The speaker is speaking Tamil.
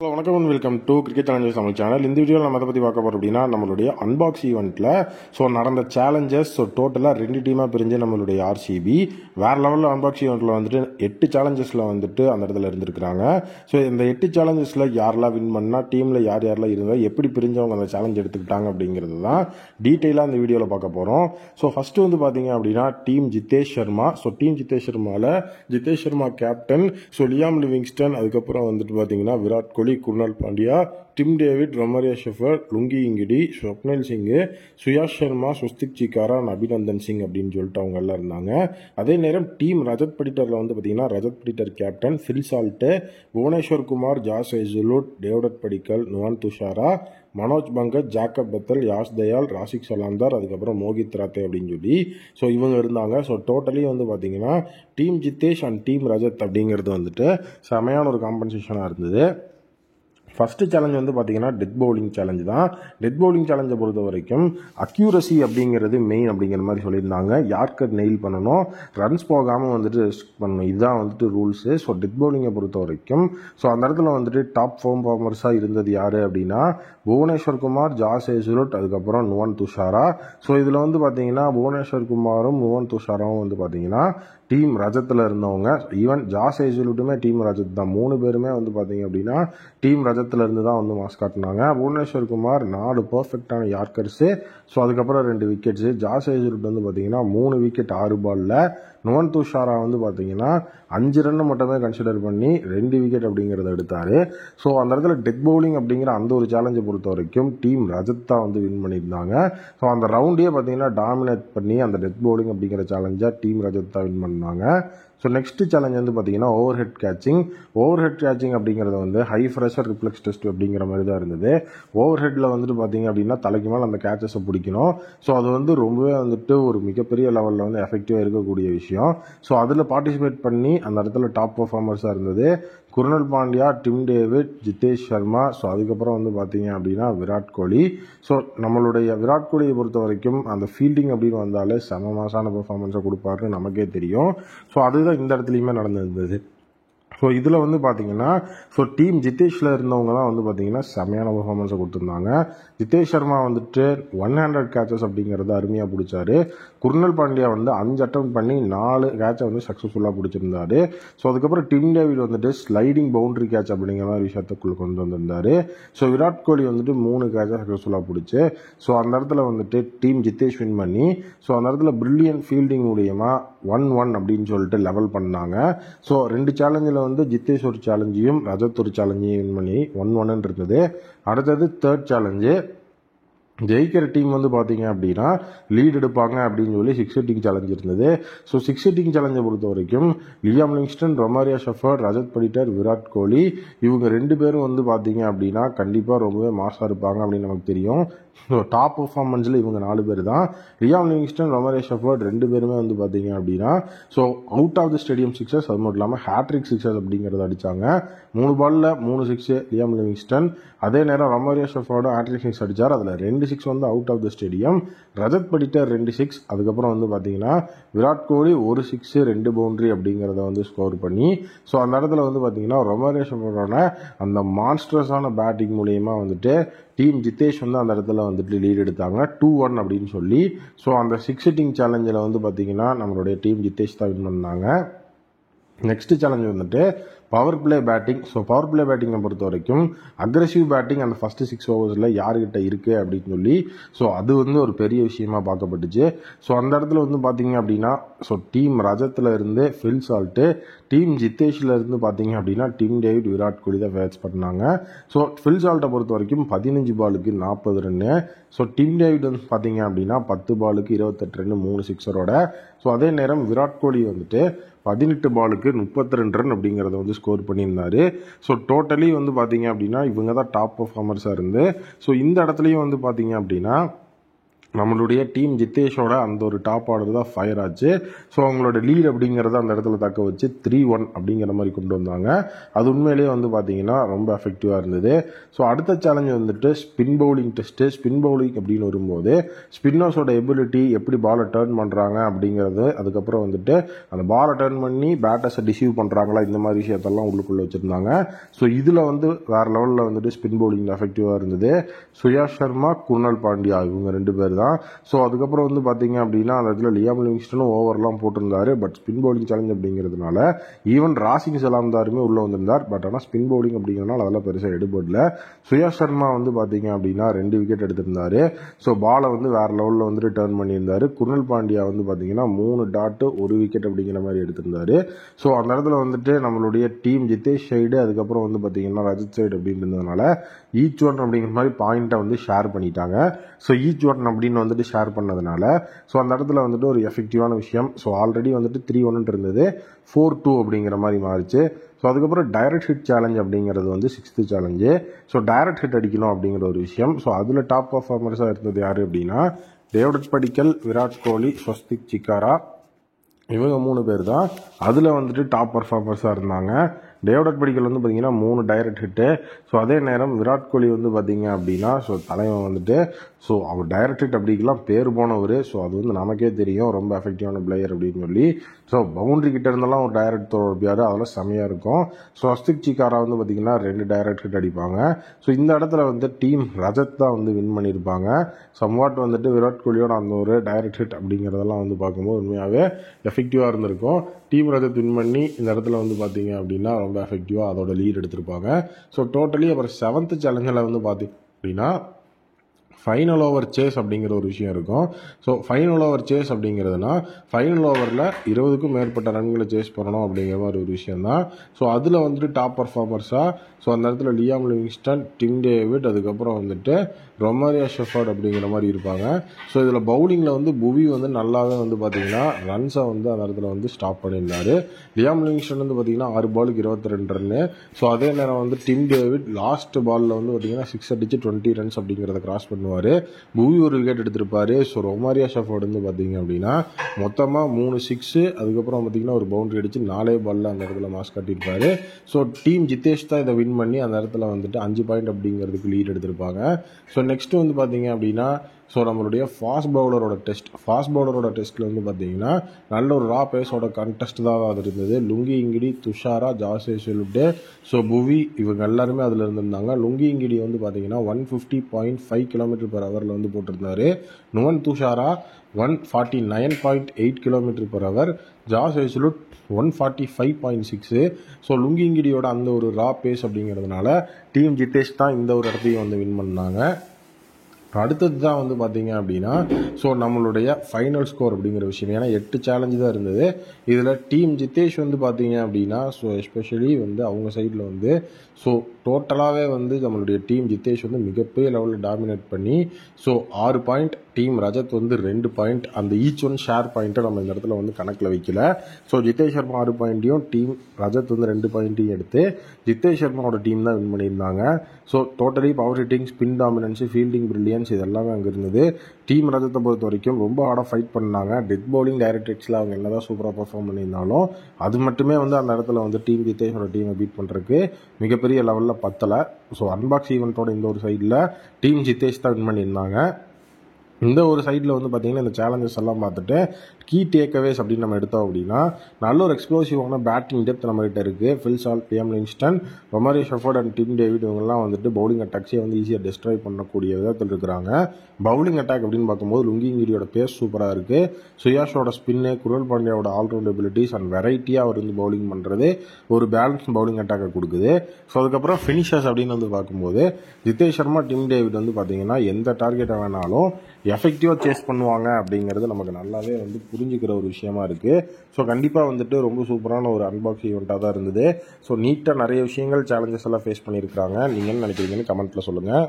வணக்கம் and welcome to cricket Challengers Tamil channel. இந்த வீடியோவில் நம்ம எதை பற்றி பார்க்க போகிறோம் அப்படின்னா, நம்மளுடைய அன்பாக்ஸ் ஈவெண்ட்டில் நடந்த சேலஞ்சஸ் டோட்டலாக 2 டீமாக பிரிஞ்சு நம்மளுடைய ஆர்சிபி வேறு லெவலில் அன்பாக்ஸ் ஈவெண்ட்டில் 8 சேலஞ்சஸில் அந்த இடத்துல இருந்திருக்கிறாங்க. இந்த 8 சேலஞ்சஸில் யாரெல்லாம் வின் பண்ணால், டீமில் யாரெல்லாம் இருந்தால், எப்படி பிரிஞ்சவங்க அந்த சேலஞ்ச் எடுத்துக்கிட்டாங்க அப்படிங்கிறது தான் டீட்டெயிலாக இந்த வீடியோவில் பார்க்க போகிறோம். ஃபஸ்ட்டு பார்த்தீங்க அப்படின்னா டீம் ஜிதேஷ் சர்மா. டீம் ஜிதேஷ் சர்மாவில் Jitesh Sharma captain, Liam Livingstone, அதுக்கப்புறம் பார்த்தீங்கன்னா Virat Kohli, Krunal Pandya, Tim David, Romario Shepherd, Lungi Ngidi, Swapnil Singh, Suyash Sharma, Swastik Chikara, Abhinandan Singh அப்படின்னு சொல்லிட்டு அவங்க எல்லாம் இருந்தாங்க. அதே நேரம் டீம் ரஜத் படிட்டரில் பார்த்தீங்கன்னா Rajat Patidar captain, Phil Salt, Bhuvneshwar Kumar, Josh Hazlewood, Devdutt Padikkal, Nuwan Thushara, Manoj Pankaj, Jacob Bethell, Yash Dayal, Rasikh Salam Dar, அதுக்கப்புறம் மோகித் ராத்தே அப்படின்னு சொல்லி இவங்க இருந்தாங்க. டோட்டலி பார்த்தீங்கன்னா team Jitesh and team Rajat அப்படிங்கிறது செமையான ஒரு காம்பன்சேஷனாக இருந்தது. ஃபஸ்ட்டு சேலஞ்ச் பார்த்தீங்கன்னா டெத் பவுலிங் சேலஞ்சு தான். டெத் பவுலிங் சேலஞ்சை பொறுத்த வரைக்கும் அக்யூரசி அப்படிங்கிறது மெயின் அப்படிங்கிற மாதிரி சொல்லியிருந்தாங்க. யார்க்கர் நெயில் பண்ணணும், ரன்ஸ் போகாமல் ரெஸ்ட் பண்ணணும், இதுதான் ரூல்ஸு. டெத் பவுலிங்கை பொறுத்த வரைக்கும் அந்த இடத்துல டாப் பெர்ஃபார்மர்ஸாக இருந்தது யார் அப்படின்னா புவனேஸ்வர் குமார், ஜாஸ் ஹேசல்வுட், அதுக்கப்புறம் நுவான் துஷாரா. இதில் பார்த்தீங்கன்னா புவனேஸ்வர் குமாரும் நுவான் துஷாராவும் பார்த்தீங்கன்னா டீம் ரஜத்தில் இருந்தவங்க. ஈவன் ஜாஸ் ஹேசல்வுட்டுமே டீம் ரஜத் தான். 3 பேருமே பார்த்தீங்க அப்படின்னா டீம் ரஜத்தில் இருந்து தான் மாஸ் காட்டினாங்க. புவனேஸ்வர் குமார் 4 பர்ஃபெக்டான யார்க்கர்ஸு, அதுக்கப்புறம் 2 விக்கெட்ஸு. ஜாஸ் ஹேசல்வுட் பார்த்தீங்கன்னா 3 விக்கெட் 6 பாலில். நுவான் துஷாரா பார்த்தீங்கன்னா 5 ரன் மட்டுமே கன்சிடர் பண்ணி 2 விக்கெட் அப்படிங்கிறத எடுத்தார். அந்த இடத்துல டெத் பவுலிங் அப்படிங்கிற அந்த ஒரு சேலஞ்சை பொறுத்த வரைக்கும் டீம் ரஜத் தான் வின் பண்ணியிருந்தாங்க. அந்த ரவுண்டே பார்த்தீங்கன்னா டாமினேட் பண்ணி அந்த டெத் பவுலிங் அப்படிங்கிற சேலஞ்சை டீம் ரஜத் தான் வின் பண்ணாங்க. நெக்ஸ்ட் சேலஞ்ச் பார்த்தீங்கன்னா over head catching. Over head catching அப்படிங்கிறது ஹை ப்ரெஷர் ரிஃப்ளெக்ஸ் டெஸ்ட் அப்படிங்கிற மாதிரி தான் இருந்தது. ஓவர் ஹெட்டில் பார்த்தீங்க அப்படின்னா தலைக்கு மேலே அந்த கேட்சஸை பிடிக்கணும். அது ரொம்பவே ஒரு மிகப்பெரிய லெவலில் எஃபெக்டிவாக இருக்கக்கூடிய விஷயம். அதில் பார்ட்டிசிபேட் பண்ணி அந்த இடத்துல டாப் பர்ஃபார்மர்ஸாக இருந்தது குர்னல் பாண்டியா, டிம் டேவிட், ஜிதேஷ் சர்மா, அதுக்கப்புறம் பார்த்தீங்க அப்படின்னா விராட் கோலி. நம்மளுடைய விராட் கோலியை பொறுத்த வரைக்கும் அந்த ஃபீல்டிங் அப்படின்னு வந்தாலே செம மாசான பெர்ஃபார்மன்ஸை கொடுப்பாருன்னு நமக்கே தெரியும். அதுதான் இந்த இடத்துலையுமே நடந்திருந்தது. இதில் பார்த்தீங்கன்னா டீம் ஜிதேஷில் இருந்தவங்க தான் பார்த்தீங்கன்னா செமையான பெர்ஃபார்மன்ஸை கொடுத்துருந்தாங்க. ஜிதேஷ் சர்மா 100 கேச்சஸ் அப்படிங்கிறத அருமையாக பிடிச்சாரு. குர்னல் பாண்டியா 5 அட்டம் பண்ணி 4 கேட்சை சக்ஸஸ்ஃபுல்லாக பிடிச்சிருந்தாரு. அதுக்கப்புறம் Tim David sliding boundary catch அப்படிங்கிற மாதிரி விஷயத்துக்குள்ள கொண்டு வந்திருந்தாரு. விராட் கோலி 3 கேட்சை சக்ஸஸ்ஃபுல்லாக பிடிச்சி அந்த இடத்துல டீம் ஜிதேஷ் வின் பண்ணி அந்த இடத்துல பிரில்லியன்ட் ஃபீல்டிங் மூலியமா 1-1 அப்படின்னு சொல்லிட்டு லெவல் பண்ணாங்க. 2 சேலஞ்சில் ஜிதேஷ் ஒரு சேலஞ்சையும் ரஜத் ஒரு சேலஞ்சையும் வின் பண்ணி 1-1 இருந்தது. அடுத்தது 3rd சேலஞ்சு ஜெயிக்கிற டீம் பார்த்தீங்க அப்படின்னா லீட் எடுப்பாங்க அப்படின்னு சொல்லி 6 ஹிட்டிங் சேலஞ்ச் இருந்தது. 6 ஹிட்டிங் சேலஞ்சை பொறுத்த வரைக்கும் Liam Livingstone, Romario Shepherd, Rajat Patidar, Virat Kohli இவங்க 2 பேரும் பார்த்தீங்க அப்படின்னா கண்டிப்பாக ரொம்பவே மாசாக இருப்பாங்க அப்படின்னு நமக்கு தெரியும். டாப் பர்ஃபார்மன்ஸில் இவங்க 4 பேர் தான். லியாம் லிவிங்ஸ்டன், ரொமாரியோ ஷெஃபர் 2 பேருமே பார்த்தீங்க அப்படின்னா out of the stadium sixers, அது மட்டும் இல்லாமல் ஹேட்ரிக் சிக்ஸர்ஸ் அப்படிங்கிறத அடித்தாங்க. 3 பாலில் 3 சிக்ஸு லியாம் லிவிங்ஸ்டன். அதே நேரம் ரொமாரியோ ஷெஃபரோட ஹேட்ரிக் சிக்ஸ் அடித்தார். அதில் 2 6 out of the stadium. Rajat Patidar 2 6. அதுக்கப்புறம் பார்த்தீங்கன்னா விராட் கோலி 1 6 2 பவுண்டரி அப்படிங்கிறத ஸ்கோர் பண்ணி அந்த இடத்துல பார்த்தீங்கன்னா ரொமாரியோ ஷெஃபரோட அந்த மான்ஸ்டர்ஸான பேட்டிங் மூலியமா டீம் ஜிதேஷ் அந்த இடத்துல லீட் எடுத்தாங்க 2-1 அப்படின்னு சொல்லி. அந்த 6 ஹிட்டிங் சேலஞ்சில் பார்த்தீங்கன்னா நம்மளுடைய டீம் ஜிதேஷ் தான் வின் பண்ணாங்க. Next challenge power play batting. Power play பேட்டிங்கை பொறுத்த வரைக்கும் அக்ரெசிவ் பேட்டிங் அந்த ஃபர்ஸ்ட் 6 ஓவர்ஸில் யாருக்கிட்ட இருக்குது அப்படின்னு சொல்லி அது ஒரு பெரிய விஷயமா பார்க்கப்பட்டுச்சு. அந்த இடத்துல பார்த்தீங்க அப்படின்னா டீம் ரஜத்தில் இருந்து ஃபில் சால்ட்டு, டீம் ஜிதேஷில் இருந்து பார்த்தீங்க அப்படின்னா டிம் டேவிட், விராட் கோலி தான் பேட்ச் பண்ணாங்க. ஃபில் சால்ட்டை பொறுத்த வரைக்கும் 15 பாலுக்கு 40 ரன்னு. டிம் டேவிட் பார்த்தீங்க அப்படின்னா 10 பாலுக்கு 28 ரன்னு 3 சிக்ஸரோட. அதே நேரம் விராட் கோலி 18 பாலுக்கு 32 ரன் அப்படிங்கிறத ஸ்கோர் பண்ணியிருந்தாரு. டோட்டலி பார்த்தீங்க அப்படின்னா இவங்க தான் டாப் பர்ஃபார்மர்ஸாக இருந்து இந்த இடத்துலையும் பார்த்தீங்க அப்படின்னா நம்மளுடைய டீம் ஜித்தேஷோட அந்த ஒரு டாப் ஆர்டர் தான் ஃபயர் ஆச்சு. ஸோ அவங்களோட லீட் அப்படிங்கிறத அந்த இடத்துல தக்க வச்சு 3-1 அப்படிங்கிற மாதிரி கொண்டு வந்தாங்க. அது உண்மையிலேயே வந்து பார்த்தீங்கன்னா ரொம்ப எஃபெக்டிவாக இருந்தது. ஸோ அடுத்த சேலஞ்ச் வந்துட்டு spin bowling test. Spin bowling அப்படின்னு வரும்போது ஸ்பின்னர்ஸோட எபிலிட்டி எப்படி பாலை டேர்ன் பண்ணுறாங்க அப்படிங்கிறது, அதுக்கப்புறம் வந்துட்டு அந்த பாலை டேர்ன் பண்ணி பேட்டர்ஸை டிசீவ் பண்ணுறாங்களா, இந்த மாதிரி விஷயத்தெல்லாம் உள்ளுக்குள்ளே வச்சுருந்தாங்க. ஸோ இதில் வந்து வேறு லெவலில் வந்துட்டு ஸ்பின் பவுலிங் எஃபெக்டிவாக இருந்தது. சுயாஷ் சர்மா, குர்னல் பாண்டியா இவங்க 2 பேர் தான். ஸோ அதுக்கப்புறம் வந்து பார்த்தீங்க அப்படின்னா அந்த இடத்துல லியாம் லிவிங்ஸ்டனும் ஓவர்லாம் போட்டிருந்தாரு. பட் ஸ்பின் பவுலிங் சேலஞ்ச் அப்படிங்கிறதுனால ஈவன் ராசிங் சலாம்தாருமே உள்ளே வந்திருந்தார். பட் ஆனால் ஸ்பின் பவுலிங் அப்படிங்கிறதுனால அதெல்லாம் பெருசாக எடுபடல. சுயாஷ் சர்மா வந்து பார்த்தீங்க அப்படின்னா 2 விக்கெட் எடுத்திருந்தாரு. ஸோ பாலை வந்து வேறு லெவலில் வந்துட்டு டர்ன் பண்ணியிருந்தாரு. குர்னல் பாண்டியா வந்து பார்த்தீங்கன்னா 3 டாட்டு 1 விக்கெட் அப்படிங்கிற மாதிரி எடுத்திருந்தாரு. ஸோ அந்த இடத்துல வந்துட்டு நம்மளுடைய டீம் ஜித்தேஷ் சைடு, அதுக்கப்புறம் வந்து பார்த்தீங்கன்னா ரஜத் சைடு அப்படின்றதுனால ஈச் ஒன் அப்படிங்கிற மாதிரி பாயிண்ட்டை வந்து ஷேர் பண்ணிட்டாங்க. ஸோ ஈச் ஒன் அப்படின்னு வந்துட்டு ஷேர் பண்ணதுனால ஸோ அந்த இடத்துல வந்துட்டு ஒரு எஃபெக்டிவான விஷயம். ஸோ ஆல்ரெடி வந்துட்டு 3-1 இருந்தது, 4-2 அப்படிங்கிற மாதிரி மாறிச்சு. ஸோ அதுக்கப்புறம் டைரக்ட் ஹிட் சேலஞ்ச் அப்படிங்கிறது வந்து 6th challenge. So direct hit அடிக்கணும் அப்படிங்கிற ஒரு விஷயம். ஸோ அதில் டாப் பர்ஃபார்மர்ஸாக இருந்தது யார் அப்படின்னா டேவிட் படிக்கல், விராட் கோலி, ஸ்வஸ்திக் சிக்காரா இவங்க 3 பேர் தான் அதில் வந்துட்டு டாப் பர்ஃபார்மர்ஸாக இருந்தாங்க. டேவிட் படிக்கல் வந்து பார்த்தீங்கன்னா 3 டைரக்ட் ஹிட்டு. ஸோ அதே நேரம் விராட் கோலி வந்து பார்த்தீங்க அப்படின்னா தலைவன் வந்துட்டு அவர் டைரக்ட் ஹிட் அப்படிக்கெல்லாம் பேர் போனவர். ஸோ அது வந்து நமக்கே தெரியும் ரொம்ப எஃபெக்டிவான பிளேயர் அப்படின்னு சொல்லி. ஸோ பவுண்டரி கிட்ட இருந்தெல்லாம் ஒரு டைரக்ட் தோற்பியார், அதெல்லாம் செமையாக இருக்கும். ஸோ ஸ்வஸ்திக் சிக்காரா வந்து பார்த்தீங்கன்னா 2 டைரக்ட் ஹிட் அடிப்பாங்க. ஸோ இந்த இடத்துல வந்து டீம் ரஜத் தான் வந்து வின் பண்ணியிருப்பாங்க. சம்வாட் வந்துட்டு விராட் கோலியோட அந்த ஒரு டைரக்ட் ஹிட் அப்படிங்கிறதெல்லாம் வந்து பார்க்கும்போது உண்மையாகவே எஃபெக்டிவாக இருந்திருக்கும். டீம் ரஜத் வின் பண்ணி இந்த இடத்துல வந்து பார்த்தீங்க அப்படின்னா ரொம்ப எஃபெக்டிவாக அதோட லீட் எடுத்திருப்பாங்க. ஸோ டோட்டலி அப்புறம் 7th சேலஞ்சில் வந்து பார்த்தீங்க அப்படின்னா ஃபைனல் ஓவர் சேஸ் அப்படிங்கிற ஒரு விஷயம் இருக்கும். ஸோ ஃபைனல் ஓவர் சேஸ் அப்படிங்கிறதுனா ஃபைனல் ஓவரில் 20க்கும் மேற்பட்ட ரன்களை சேஸ் பண்ணணும் அப்படிங்கிற மாதிரி ஒரு விஷயம் தான். ஸோ அதில் வந்துட்டு டாப் பர்ஃபார்மர்ஸாக அந்த இடத்துல லியாம் லிவிங்ஸ்டன், டிம் டேவிட், அதுக்கப்புறம் வந்துட்டு ரொமாரியோ ஷெஃபர்ட் அப்படிங்கிற மாதிரி இருப்பாங்க. ஸோ இதில் பவுலிங்கில் வந்து புவி வந்து நல்லாவே வந்து பார்த்தீங்கன்னா ரன்ஸை வந்து அந்த இடத்துல வந்து ஸ்டாப் பண்ணியிருந்தார். லியாம் லிவிங்ஸ்டன் வந்து பார்த்தீங்கன்னா 6 பாலுக்கு 22 ரன்னு. ஸோ அதே நேரம் வந்து டிம் டேவிட் லாஸ்ட் பாலில் வந்து பார்த்தீங்கன்னா 6 அடிச்சு 20 ரன்ஸ் அப்படிங்கிறத கிராஸ் பண்ணுவார். புவி ஒரு விக்கெட் எடுத்திருப்பார். ஸோ ரொமாரியோ ஷெஃபர்ட் வந்து பார்த்தீங்க அப்படின்னா மொத்தமாக 3 6, அதுக்கப்புறம் பார்த்தீங்கன்னா ஒரு பவுண்டரி அடித்து 4 பாலில் அந்த இடத்துல மாஸ் காட்டியிருப்பார். ஸோ டீம் ஜித்தேஷ் தான் இதை வின் பண்ணி அந்த இடத்துல வந்துட்டு 5 பாயிண்ட் அப்படிங்கிறதுக்கு லீட் எடுத்திருப்பாங்க. ஸோ நெக்ஸ்ட்டு வந்து பார்த்தீங்க அப்படின்னா நம்மளுடைய ஃபாஸ்ட் பவுலரோட டெஸ்ட்டில் வந்து பார்த்தீங்கன்னா நல்ல ஒரு ரா பேஸோட கண்டெஸ்ட் தான் அது இருந்தது. லுங்கி இங்கிடி, துஷாரா, ஜாஸே சொல்லிட்டு புவி இவங்க எல்லாருமே அதில் இருந்திருந்தாங்க. லுங்கி இங்கிடி வந்து பார்த்தீங்கன்னா 150.5 km/h வந்து போட்டிருந்தாரு. நுவன் துஷாரா 149.8 km/h, ஜாஸ் ஹேசல்வுட் 145.6. லுங்கி இங்கிடியோட அந்த ஒரு ரா பேஸ் அப்படிங்கிறதுனால டீம் ஜித்தேஷ் தான் இந்த ஒரு இடத்தையும் வந்து வின் பண்ணாங்க. அடுத்தது தான் வந்து பார்த்தீங்க அப்படின்னா நம்மளுடைய ஃபைனல் ஸ்கோர் அப்படிங்கிற விஷயம். ஏன்னா 8 சேலஞ்சு தான் இருந்தது. இதில் டீம் ஜித்தேஷ் வந்து பார்த்தீங்க அப்படின்னா எஸ்பெஷலி வந்து அவங்க சைடில் வந்து டோட்டலாகவே வந்து நம்மளுடைய டீம் ஜித்தேஷ் வந்து மிகப்பெரிய லெவலில் டாமினேட் பண்ணி 6 பாயிண்ட், டீம் ரஜத் வந்து 2 பாயிண்ட், அந்த ஈச் ஒன் ஷேர் பாயிண்ட்டை நம்ம இந்த இடத்துல வந்து கணக்கில் வைக்கல. ஜித்தேஷ் சர்மா 6 பாயிண்ட்டையும் டீம் ரஜத் வந்து 2 பாயிண்ட்டையும் எடுத்து ஜித்தேஷ் சர்மாவோட டீம் தான் வின் பண்ணியிருந்தாங்க. Totally power hitting, spin dominance, fielding brilliance இது எல்லாமே அங்கே இருந்தது. டீம் ரஜத்தை பொறுத்த வரைக்கும் ரொம்ப ஹார்டாக ஃபைட் பண்ணாங்க. டெத் பவுலிங், டைரக்ட் ஹிட்ஸில் அவங்க என்ன தான் சூப்பராக பர்ஃபார்ம் பண்ணியிருந்தாலும் அது மட்டுமே வந்து அந்த இடத்துல வந்து டீம் ஜித்தேஷோட டீமை பீட் பண்ணுறதுக்கு மிகப்பெரிய லெவலில் பத்தலை. அன்பாக்ஸ் ஈவெண்ட்டோட இந்த ஒரு சைடில் டீம் ஜித்தேஷ் தான் வின் பண்ணியிருந்தாங்க. இந்த ஒரு சைடில் வந்து பார்த்தீங்கன்னா இந்த சேலஞ்சஸ் எல்லாம் பார்த்துட்டு கீ டேக்அவேஸ் அப்படின்னு நம்ம எடுத்தோம் அப்படின்னா நல்ல ஒரு எக்ஸ்ப்ளோசிவான பேட்டிங் டெப்த் நம்மகிட்ட இருக்குது. Phil Salt, Liam Livingstone, Romario Shepherd and Tim David இவங்கெல்லாம் வந்துட்டு பவுலிங் அட்டாக்ஸே வந்து ஈஸியாக டிஸ்ட்ராய் பண்ணக்கூடிய விதத்தில் இருக்கிறாங்க. பவுலிங் அட்டாக் அப்படின்னு பார்க்கும்போது லுங்கி இங்கிடியோட பேஸ் சூப்பராக இருக்குது. சுயாஷோட ஸ்பின்னு, குர்னல் பாண்டியாவோட ஆல்ரவுண்ட் எபிலிட்டிஸ் அண்ட் வெரைட்டியாக அவர் வந்து பவுலிங் பண்ணுறது ஒரு பேலன்ஸ் பவுலிங் அட்டாக்கை கொடுக்குது. அதுக்கப்புறம் ஃபினிஷர்ஸ் அப்படின்னு வந்து பார்க்கும்போது ஜித்தேஷ் சர்மா, டிம் டேவிட் வந்து பார்த்தீங்கன்னா எந்த டார்கெட்டை வேணாலும் எஃபெக்டிவாக சேஸ் பண்ணுவாங்க அப்படிங்கிறது நமக்கு நல்லாவே வந்து புரிஞ்சுக்கிற ஒரு விஷயமா இருக்குது. கண்டிப்பாக வந்துட்டு ரொம்ப சூப்பரான ஒரு அன்பாக்ஸ் ஈவெண்ட்டாக தான் இருந்தது. நீட்டாக நிறைய விஷயங்கள் சேலஞ்சஸ் எல்லாம் ஃபேஸ் பண்ணியிருக்கிறாங்க. நீங்கள் என்ன நினைக்கிறீங்கன்னு கமெண்ட்டில் சொல்லுங்கள்.